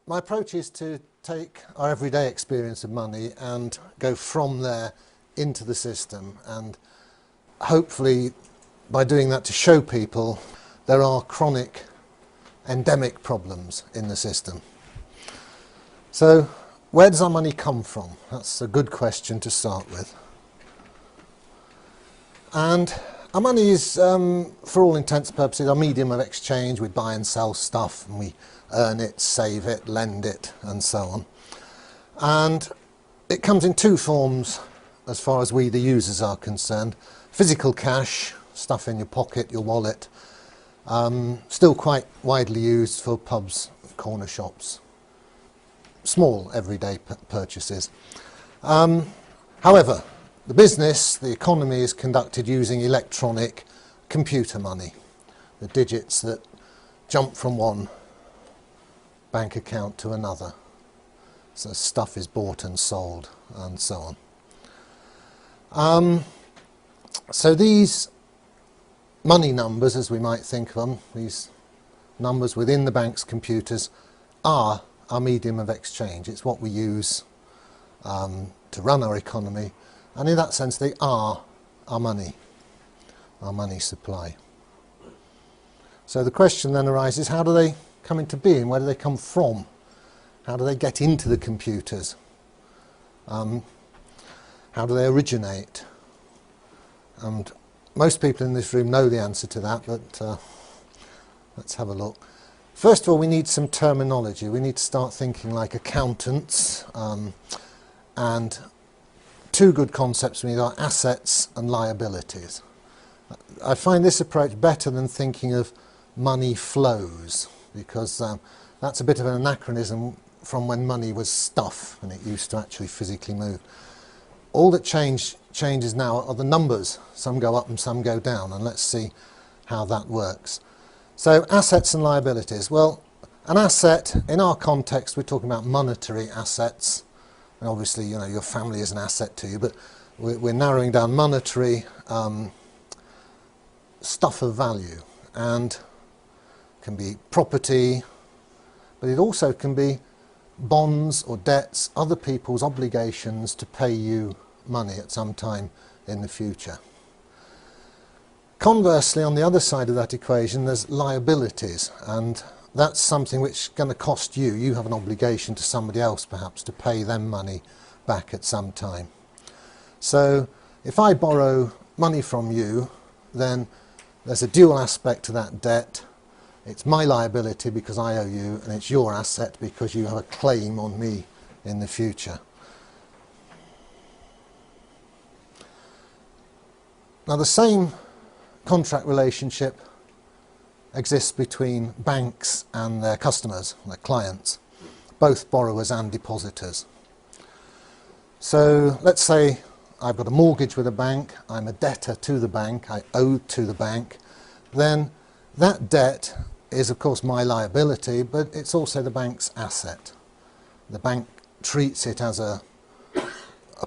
My approach is to take our everyday experience of money and go from there into the system, and hopefully by doing that to show people there are chronic endemic problems in the system. So where does our money come from? That's a good question to start with. And our money is, for all intents and purposes, our medium of exchange. We buy and sell stuff, and we earn it, save it, lend it, and so on. And it comes in two forms as far as we, the users, are concerned. Physical cash, stuff in your pocket, your wallet, still quite widely used for pubs, corner shops, small everyday purchases. However, the business, the economy is conducted using electronic computer money, the digits that jump from one bank account to another. So stuff is bought and sold and so on. So these money numbers, as we might think of them, these numbers within the bank's computers, are our medium of exchange. It's what we use to run our economy, and in that sense they are our money supply. So the question then arises, how do they come into being? Where do they come from? How do they get into the computers? How do they originate? And most people in this room know the answer to that, but let's have a look. First of all, we need some terminology. We need to start thinking like accountants, and two good concepts we need are assets and liabilities. I find this approach better than thinking of money flows, because that's a bit of an anachronism from when money was stuff and it used to actually physically move. All that changes now are the numbers. Some go up and some go down, and let's see how that works. So assets and liabilities. Well, an asset, in our context, we're talking about monetary assets. And obviously, you know, your family is an asset to you, but we're narrowing down monetary stuff of value, and can be property, but it also can be bonds or debts, other people's obligations to pay you money at some time in the future. Conversely, on the other side of that equation, there's liabilities, and that's something which is going to cost you. You have an obligation to somebody else, perhaps, to pay them money back at some time. So if I borrow money from you, then there's a dual aspect to that debt. It's my liability because I owe you, and it's your asset because you have a claim on me in the future. Now, the same contract relationship exists between banks and their customers, their clients, both borrowers and depositors. So let's say I've got a mortgage with a bank, I'm a debtor to the bank, I owe to the bank, then that debt is of course my liability, but it's also the bank's asset. The bank treats it as a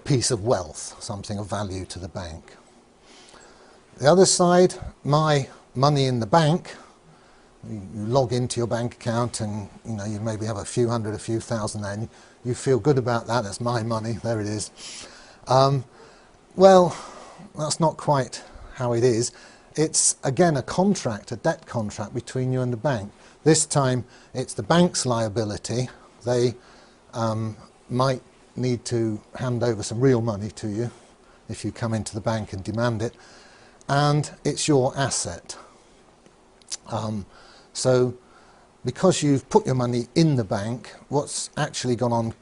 piece of wealth, something of value to the bank. The other side, my money in the bank, you log into your bank account and you maybe have a few hundred, a few thousand there, and you feel good about that. That's my money, there it is. Well, that's not quite how it is. It's again a contract, a debt contract between you and the bank. This time it's the bank's liability. They might need to hand over some real money to you if you come into the bank and demand it, and it's your asset. So because you've put your money in the bank, what's actually gone on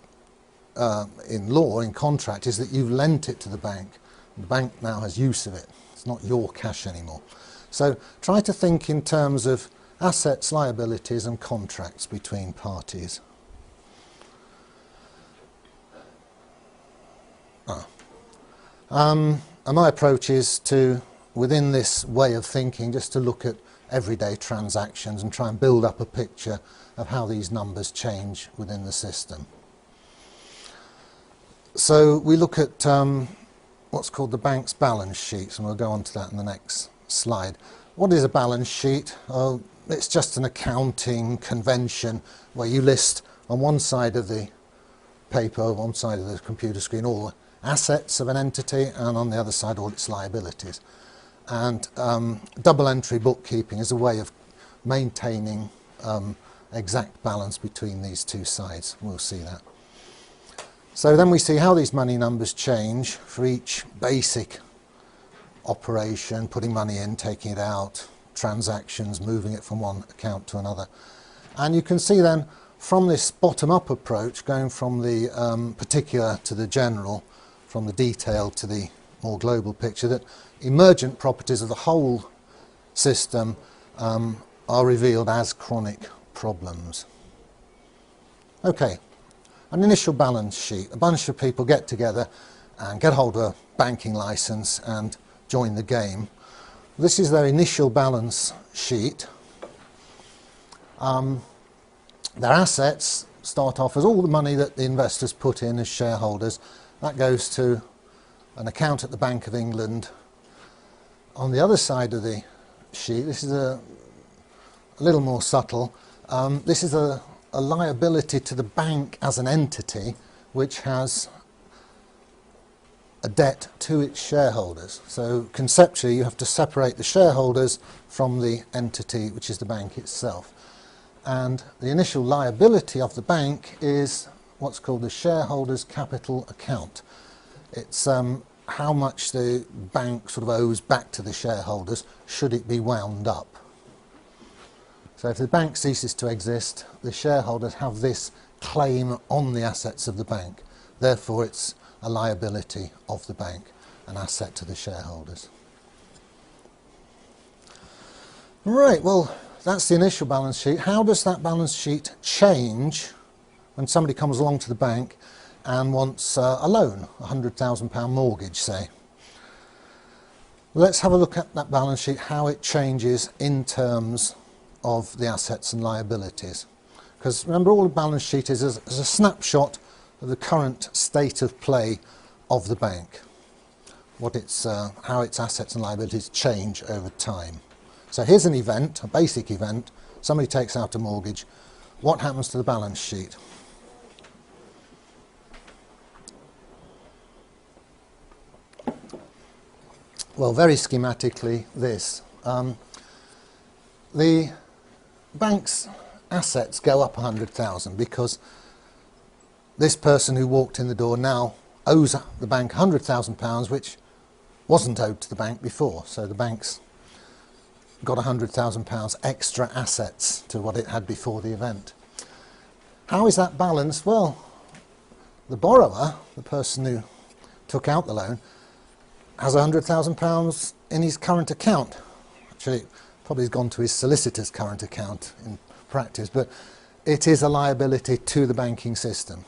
in law, in contract, is that you've lent it to the bank. The bank now has use of it. It's not your cash anymore. So try to think in terms of assets, liabilities and contracts between parties. And my approach is to, within this way of thinking, just to look at everyday transactions and try and build up a picture of how these numbers change within the system. So we look at what's called the bank's balance sheets, and we'll go on to that in the next slide. What is a balance sheet? It's just an accounting convention where you list on one side of the paper, one side of the computer screen, all the assets of an entity, and on the other side all its liabilities. And double entry bookkeeping is a way of maintaining exact balance between these two sides. We'll see that. So then we see how these money numbers change for each basic operation, putting money in, taking it out, transactions, moving it from one account to another. And you can see then from this bottom-up approach, going from the particular to the general, from the detailed to the more global picture, that emergent properties of the whole system are revealed as chronic problems. Okay, an initial balance sheet. A bunch of people get together and get hold of a banking license and join the game. This is their initial balance sheet. Their assets start off as all the money that the investors put in as shareholders. That goes to an account at the Bank of England. On the other side of the sheet, this is a little more subtle. This is a liability to the bank as an entity which has a debt to its shareholders. So conceptually you have to separate the shareholders from the entity which is the bank itself. And the initial liability of the bank is what's called the shareholders' capital account. It's how much the bank sort of owes back to the shareholders should it be wound up. So if the bank ceases to exist, the shareholders have this claim on the assets of the bank. Therefore it's a liability of the bank, an asset to the shareholders. Right, well, that's the initial balance sheet. How does that balance sheet change when somebody comes along to the bank and wants a loan, a £100,000 mortgage, say? Let's have a look at that balance sheet, how it changes in terms of the assets and liabilities. Because remember, all the balance sheet is a snapshot of the current state of play of the bank, how its assets and liabilities change over time. So here's an event, a basic event. Somebody takes out a mortgage. What happens to the balance sheet? Well, very schematically, this. The bank's assets go up 100,000 because this person who walked in the door now owes the bank £100,000, which wasn't owed to the bank before. So the bank's got £100,000 extra assets to what it had before the event. How is that balanced? Well, the borrower, the person who took out the loan, has £100,000 in his current account. Actually, probably has gone to his solicitor's current account in practice, but it is a liability to the banking system.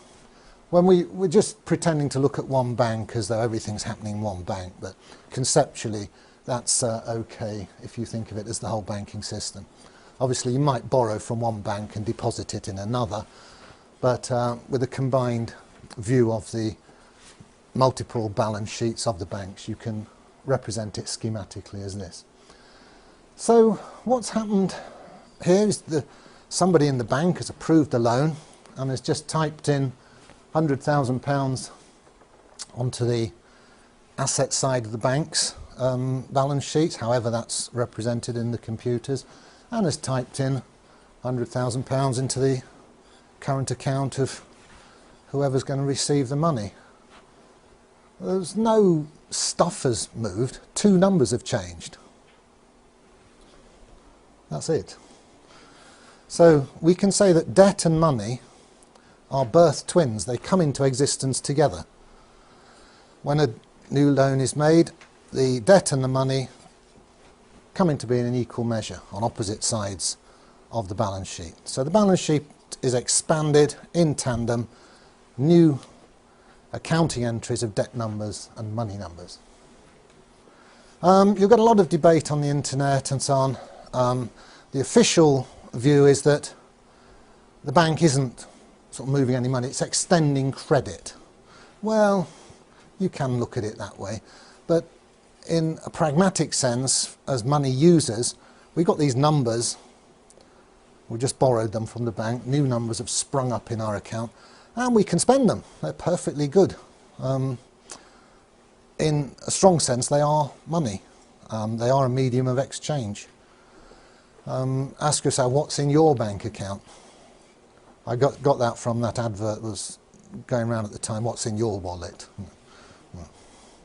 When we're just pretending to look at one bank as though everything's happening in one bank, but conceptually that's okay if you think of it as the whole banking system. Obviously you might borrow from one bank and deposit it in another, but with a combined view of the multiple balance sheets of the banks, you can represent it schematically as this. So what's happened here is somebody in the bank has approved a loan and has just typed in £100,000 onto the asset side of the bank's balance sheet, however that's represented in the computers, and has typed in £100,000 into the current account of whoever's going to receive the money. There's no stuff has moved, two numbers have changed. That's it. So we can say that debt and money are birth twins. They come into existence together. When a new loan is made, the debt and the money come into being in equal measure on opposite sides of the balance sheet. So the balance sheet is expanded in tandem, new accounting entries of debt numbers and money numbers. You've got a lot of debate on the internet and so on. The official view is that the bank isn't sort of moving any money, it's extending credit. Well, you can look at it that way, but in a pragmatic sense, as money users, we've got these numbers We just borrowed them from the bank. New numbers have sprung up in our account, and we can spend them. They're perfectly good. In a strong sense, they are money. They are a medium of exchange. Ask yourself, what's in your bank account? I got that from that advert that was going around at the time, what's in your wallet?